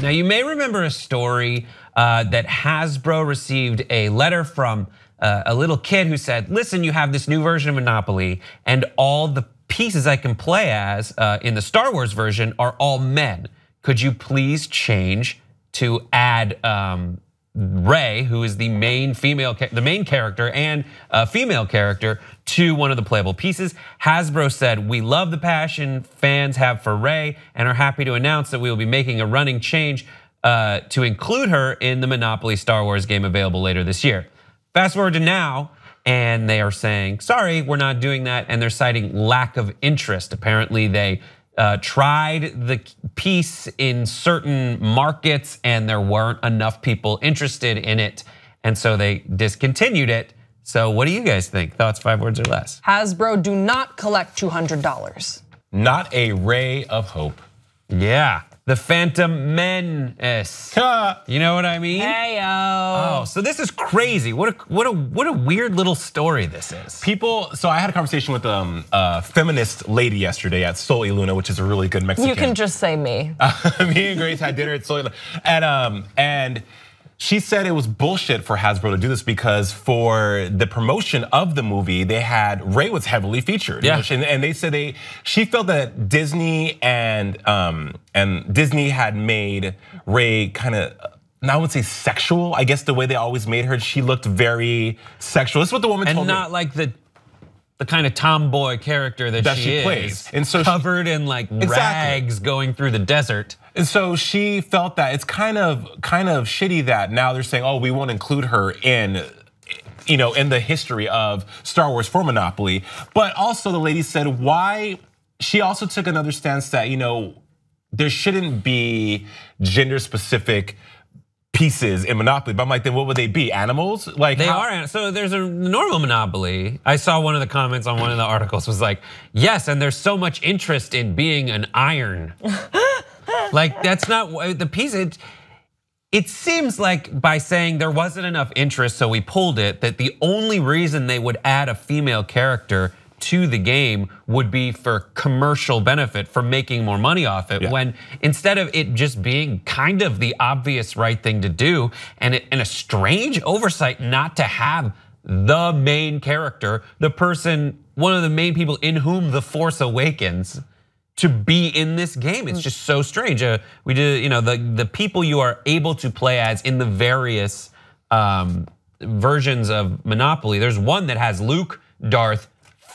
Now, you may remember a story that Hasbro received a letter from a little kid who said, listen, you have this new version of Monopoly, and all the pieces I can play as in the Star Wars version are all men. Could you please change to add Rey, who is the main character and a female character, to one of the playable pieces? Hasbro said, we love the passion fans have for Rey and are happy to announce that we will be making a running change to include her in the Monopoly Star Wars game available later this year. Fast forward to now, and they are saying, sorry, we're not doing that, and they're citing lack of interest. Apparently they tried the piece in certain markets and there weren't enough people interested in it, and so they discontinued it. So what do you guys think? Thoughts, 5 words or less? Hasbro, do not collect $200. Not a ray of hope. Yeah, the Phantom Menace. You know what I mean? Heyo. Oh, so this is crazy. What a weird little story this is. So I had a conversation with a feminist lady yesterday at Sol y Luna, which is a really good Mexican. You can just say me. Me and Grace had dinner at Sol y Luna, and she said it was bullshit for Hasbro to do this because for the promotion of the movie, they had Rey was heavily featured. Yeah. And they said she felt that Disney and Disney had made Rey kind of, I would say sexual. I guess the way they always made her, she looked very sexual. This is what the woman told me. And not like the kind of tomboy character that she plays. And so covered in like rags going through the desert. And so she felt that it's kind of shitty that now they're saying, oh, we won't include her in the history of Star Wars for Monopoly. But also the lady said why, she also took another stance that, there shouldn't be gender specific pieces in Monopoly, but I'm like, then what would they be? Animals? Like they are. So there's a normal Monopoly. I saw one of the comments on one of the articles was like, yes, and there's so much interest in being an iron. Like that's not the piece. It seems like by saying there wasn't enough interest, so we pulled it, that the only reason they would add a female character to the game would be for commercial benefit, for making more money off it, when instead of it just being kind of the obvious right thing to do, and a strange oversight not to have the main character, the person, one of the main people in whom the Force Awakens, to be in this game. It's just so strange. We did, the people you are able to play as in the various versions of Monopoly. There's one that has Luke, Darth,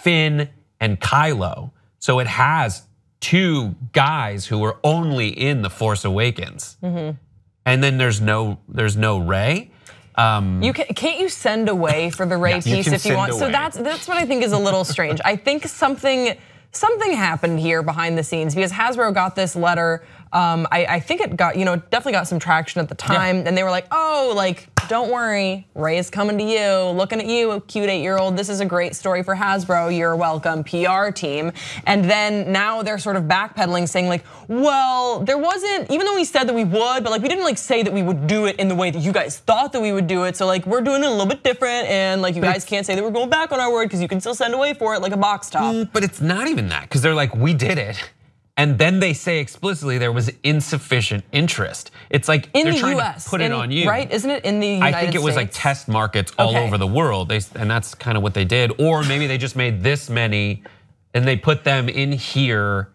Finn, and Kylo. So it has 2 guys who are only in the Force Awakens. And then there's no Rey. Can't you send away for the Rey piece if you want? So that's what I think is a little strange. I think something happened here behind the scenes because Hasbro got this letter. I think it got, definitely got some traction at the time, and they were like, oh, like, don't worry, Rey is coming to you, looking at you, a cute 8-year-old. This is a great story for Hasbro. You're welcome, PR team. And then now they're sort of backpedaling, saying like, well, there wasn't, even though we said that we would, but like we didn't like say that we would do it in the way that you guys thought that we would do it. So like we're doing it a little bit different, and like you guys can't say that we're going back on our word because you can still send away for it like a box top. But it's not even that, because they're like, we did it. And then they say explicitly there was insufficient interest. It's like in they're the trying US, to put it on you, right? Isn't it in the United States? I think it was like test markets all over the world. And that's kind of what they did. Or maybe they just made this many, and they put them in here,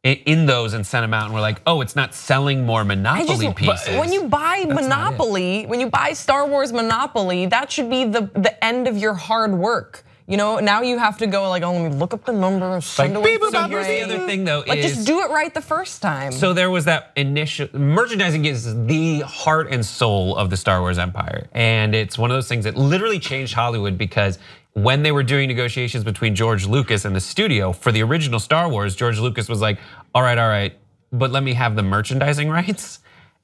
in those, and sent them out. And we're like, oh, it's not selling more Monopoly pieces. When you buy Monopoly, when you buy Star Wars Monopoly, that should be the end of your hard work. Now you have to go like, oh, let me look up the number, send away. So here's the other thing though, like just do it right the first time. So there was that initial, merchandising is the heart and soul of the Star Wars empire. And it's one of those things that literally changed Hollywood, because when they were doing negotiations between George Lucas and the studio for the original Star Wars, George Lucas was like, all right, but let me have the merchandising rights.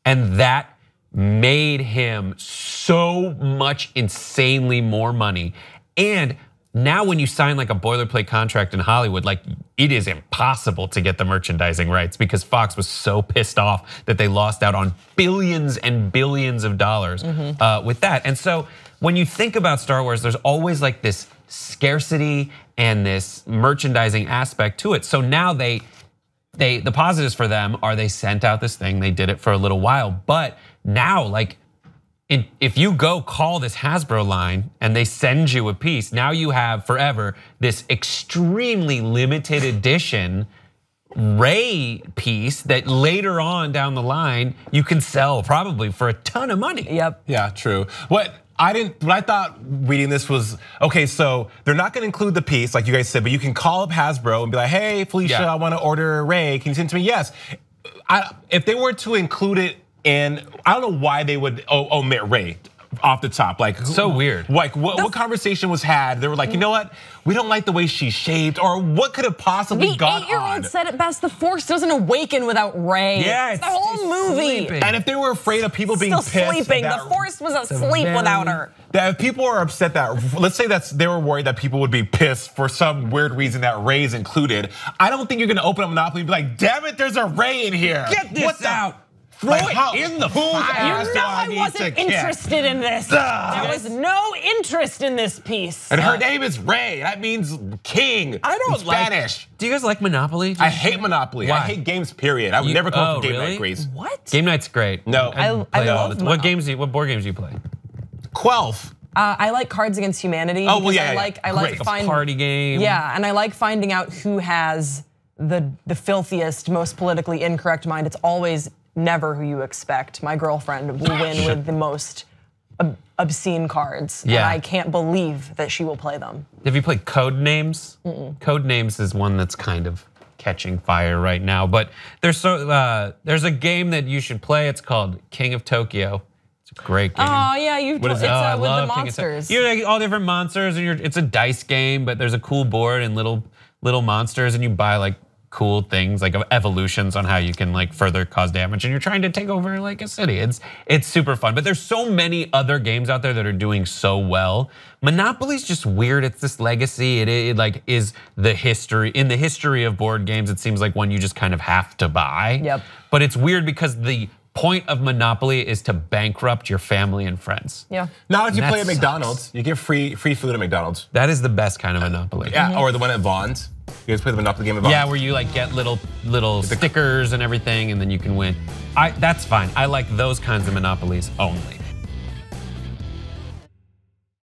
And that made him so much insanely more money. And now when you sign like a boilerplate contract in Hollywood, like it is impossible to get the merchandising rights because Fox was so pissed off that they lost out on billions and billions of dollars with that. And so when you think about Star Wars, there's always like this scarcity and this merchandising aspect to it. So now they the positives for them are they sent out this thing, they did it for a little while, but now like if you go call this Hasbro line and they send you a piece, now you have forever this extremely limited edition Rey piece that later on down the line you can sell probably for a ton of money. Yep. Yeah, true. What I thought reading this was, okay, so they're not gonna include the piece like you guys said, but you can call up Hasbro and be like, hey, Felicia, I wanna order a Rey, can you send it to me? Yes. If they were to include it in, I don't know why they would omit Rey off the top. Like, so weird. Like what conversation was had? They were like, you know what? We don't like the way she's shaped, or what could have possibly gone on? The 8-year-old said it best, the Force doesn't awaken without Rey. Yeah, it's the whole movie. Sleeping. And if they were afraid of people being pissed, sleeping, the Force was asleep without her. That if people are upset that, let's say they were worried that people would be pissed for some weird reason that Rey's included, I don't think you're gonna open up Monopoly and be like, damn it, there's a Rey in here. Get this out. Throw like, it in the fire. You know I wasn't interested in this. There was no interest in this piece. And her name is Rey. That means king. I don't in Spanish. Do you guys like Monopoly? I hate Monopoly. Why? I hate games, period. I would never come for game night, Grace. What? Game night's great. No. I love what board games do you play? Quelf. I like Cards Against Humanity. Oh, well, yeah, I like a party game. Yeah, and I like finding out who has the filthiest, most politically incorrect mind. It's always never who you expect. My girlfriend will win with the most obscene cards, and I can't believe that she will play them. Have you played Code Names? Code Names is one that's kind of catching fire right now, but there's a game that you should play. It's called King of Tokyo. It's a great game. Oh yeah, What is it? It's with the monsters. You like all different monsters, and it's a dice game, but there's a cool board and little monsters, and you buy like cool things like evolutions on how you can like further cause damage, and you're trying to take over like a city. It's super fun, but there's so many other games out there that are doing so well. Monopoly's just weird. It's this legacy. It like is the history in the history of board games. It seems like one you just kind of have to buy. Yep. But it's weird because the point of Monopoly is to bankrupt your family and friends. Yeah. Not if you play at sucks. McDonald's. You get free food at McDonald's. That is the best kind of Monopoly. Yeah, or the one at Vaughn's. You guys play the Monopoly game at Vaughn's? Yeah, where you like get little stickers and everything, and then you can win. That's fine. I like those kinds of monopolies only.